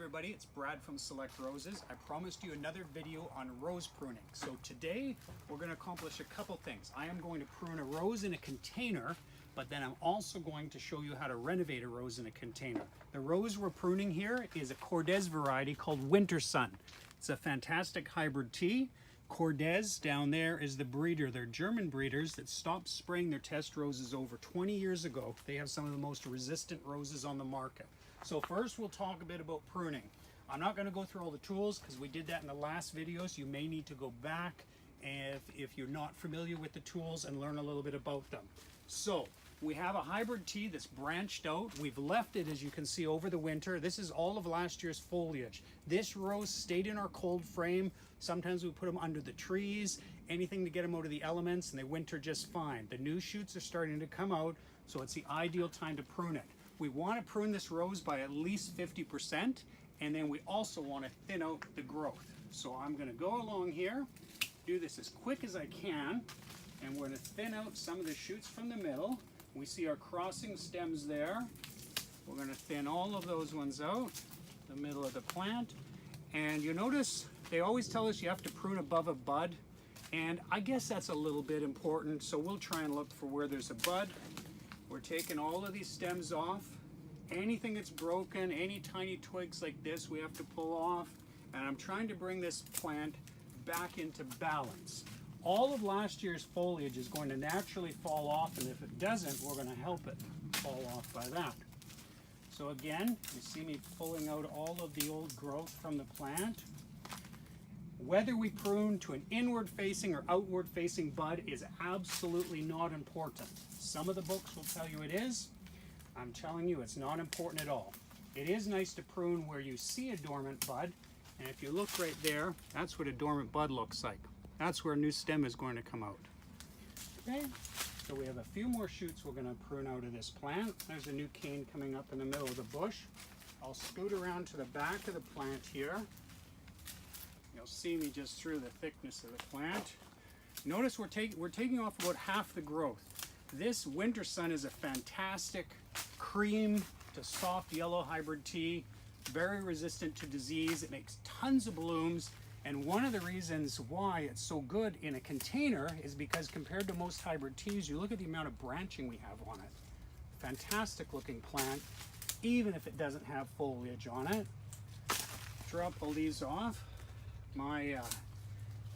everybody, it's Brad from Select Roses. I promised you another video on rose pruning. So today we're going to accomplish a couple things. I am going to prune a rose in a container, but then I'm also going to show you how to renovate a rose in a container. The rose we're pruning here is a Cordes variety called Winter Sun. It's a fantastic hybrid tea. Cordes down there is the breeder. They're German breeders that stopped spraying their test roses over 20 years ago. They have some of the most resistant roses on the market. So first we'll talk a bit about pruning. I'm not going to go through all the tools because we did that in the last videos. You may need to go back if you're not familiar with the tools and learn a little bit about them. So we have a hybrid tea that's branched out. We've left it, as you can see, over the winter. This is all of last year's foliage. This rose stayed in our cold frame. Sometimes we put them under the trees, anything to get them out of the elements, and they winter just fine. The new shoots are starting to come out, so it's the ideal time to prune it. We want to prune this rose by at least 50%, and then we also want to thin out the growth. So I'm going to go along here, do this as quick as I can, and we're going to thin out some of the shoots from the middle. We see our crossing stems there. We're going to thin all of those ones out, the middle of the plant. And you notice they always tell us you have to prune above a bud, and I guess that's a little bit important, so we'll try and look for where there's a bud. We're taking all of these stems off. Anything that's broken, any tiny twigs like this, we have to pull off. And I'm trying to bring this plant back into balance. All of last year's foliage is going to naturally fall off, and if it doesn't, we're going to help it fall off by that. So again, you see me pulling out all of the old growth from the plant. Whether we prune to an inward facing or outward facing bud is absolutely not important. Some of the books will tell you it is. I'm telling you it's not important at all. It is nice to prune where you see a dormant bud, and if you look right there, that's what a dormant bud looks like. That's where a new stem is going to come out. Okay, so we have a few more shoots we're going to prune out of this plant. There's a new cane coming up in the middle of the bush. I'll scoot around to the back of the plant here. You'll see me just through the thickness of the plant. Notice we're taking off about half the growth. This Winter Sun is a fantastic cream to soft yellow hybrid tea, very resistant to disease. It makes tons of blooms, and one of the reasons why it's so good in a container is because compared to most hybrid teas, you look at the amount of branching we have on it. Fantastic looking plant, even if it doesn't have foliage on it. Drop all these off. My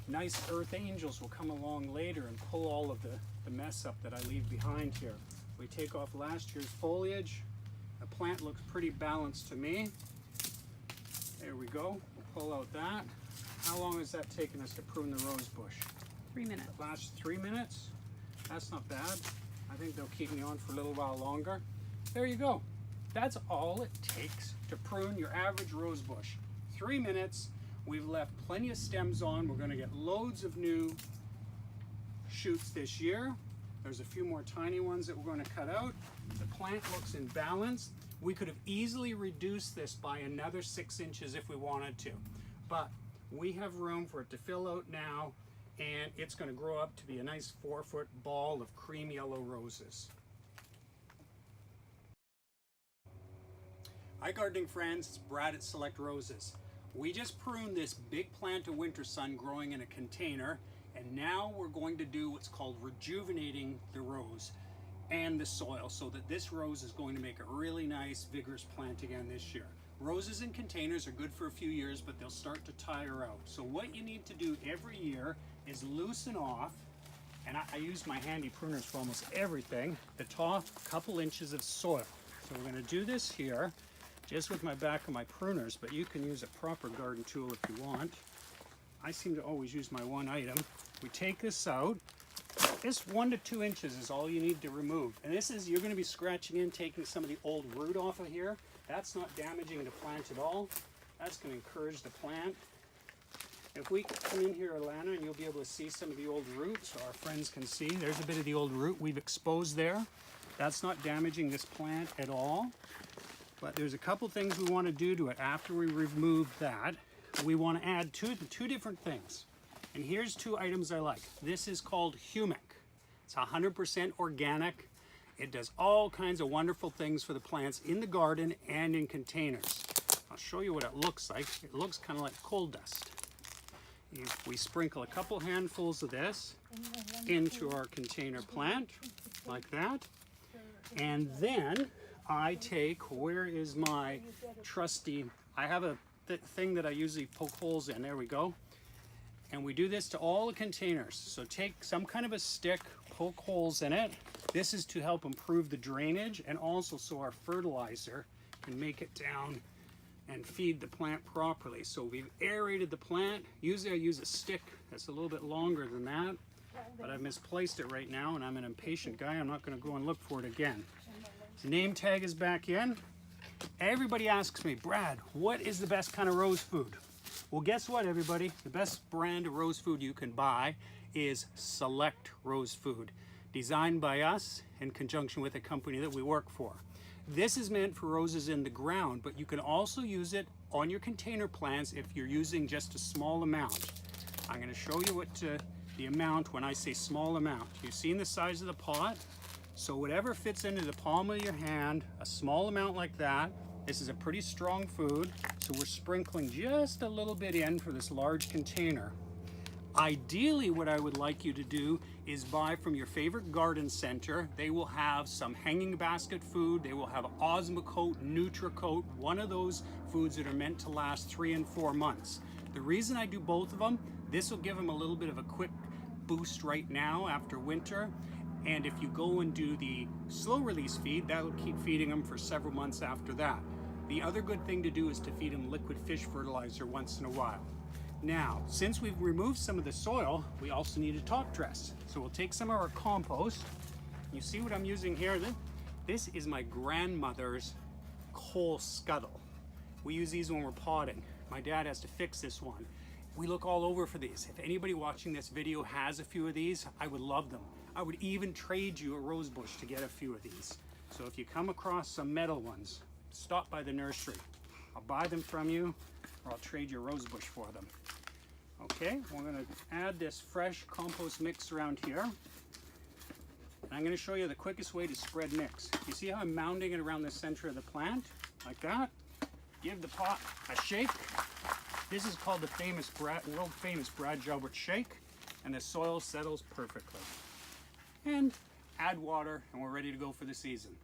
nice earth angels will come along later and pull all of the mess up that I leave behind here. We take off last year's foliage. The plant looks pretty balanced to me. There we go. We'll pull out that. How long has that taken us to prune the rose bush? 3 minutes. The last 3 minutes? That's not bad. I think they'll keep me on for a little while longer. There you go. That's all it takes to prune your average rose bush. 3 minutes. We've left plenty of stems on. We're going to get loads of new shoots this year. There's a few more tiny ones that we're going to cut out. The plant looks in balance. We could have easily reduced this by another 6 inches if we wanted to, but we have room for it to fill out now, and it's going to grow up to be a nice 4-foot ball of cream yellow roses. Hi gardening friends, it's Brad at Select Roses. We just pruned this big plant of Winter Sun growing in a container, and now we're going to do what's called rejuvenating the rose and the soil so that this rose is going to make a really nice vigorous plant again this year. Roses in containers are good for a few years, but they'll start to tire out. So what you need to do every year is loosen off, and I use my handy pruners for almost everything, the top couple inches of soil. So we're going to do this here just with my back of my pruners, but you can use a proper garden tool if you want. I seem to always use my one item. We take this out. This 1 to 2 inches is all you need to remove. And this is, you're going to be scratching in, taking some of the old root off of here. That's not damaging the plant at all. That's going to encourage the plant. If we come in here, Alana, and you'll be able to see some of the old root so our friends can see. There's a bit of the old root we've exposed there. That's not damaging this plant at all. But there's a couple things we want to do to it after we remove that. We want to add two different things. And here's 2 items I like. This is called humic. It's 100% organic. It does all kinds of wonderful things for the plants in the garden and in containers. I'll show you what it looks like. It looks kind of like coal dust. We sprinkle a couple handfuls of this into our container plant, like that. And then I take, where is my trusty, I have a thing that I usually poke holes in. There we go. And we do this to all the containers. So take some kind of a stick, poke holes in it. This is to help improve the drainage and also so our fertilizer can make it down and feed the plant properly. So we've aerated the plant. Usually I use a stick that's a little bit longer than that, but I've misplaced it right now and I'm an impatient guy. I'm not gonna go and look for it again. The name tag is back in. Everybody asks me, Brad, what is the best kind of rose food? Well, guess what, everybody? The best brand of rose food you can buy is Select Rose Food, designed by us in conjunction with a company that we work for. This is meant for roses in the ground, but you can also use it on your container plants if you're using just a small amount. I'm going to show you what the amount when I say small amount. You've seen the size of the pot? So whatever fits into the palm of your hand, a small amount like that. This is a pretty strong food, so we're sprinkling just a little bit in for this large container. Ideally, what I would like you to do is buy from your favorite garden center. They will have some hanging basket food. They will have Osmocote, Nutricote, one of those foods that are meant to last 3 and 4 months. The reason I do both of them, this will give them a little bit of a quick boost right now after winter. And if you go and do the slow release feed, that will keep feeding them for several months after that. The other good thing to do is to feed them liquid fish fertilizer once in a while. Now, since we've removed some of the soil, we also need a top dress. So we'll take some of our compost. You see what I'm using here? This is my grandmother's coal scuttle. We use these when we're potting. My dad has to fix this one. We look all over for these. If anybody watching this video has a few of these, I would love them. I would even trade you a rose bush to get a few of these. So if you come across some metal ones, stop by the nursery. I'll buy them from you, or I'll trade your rose bush for them. Okay, we're gonna add this fresh compost mix around here. And I'm gonna show you the quickest way to spread mix. You see how I'm mounding it around the center of the plant? Like that. Give the pot a shake. This is called the world famous Brad Jalbert shake, and the soil settles perfectly. And add water, and we're ready to go for the season.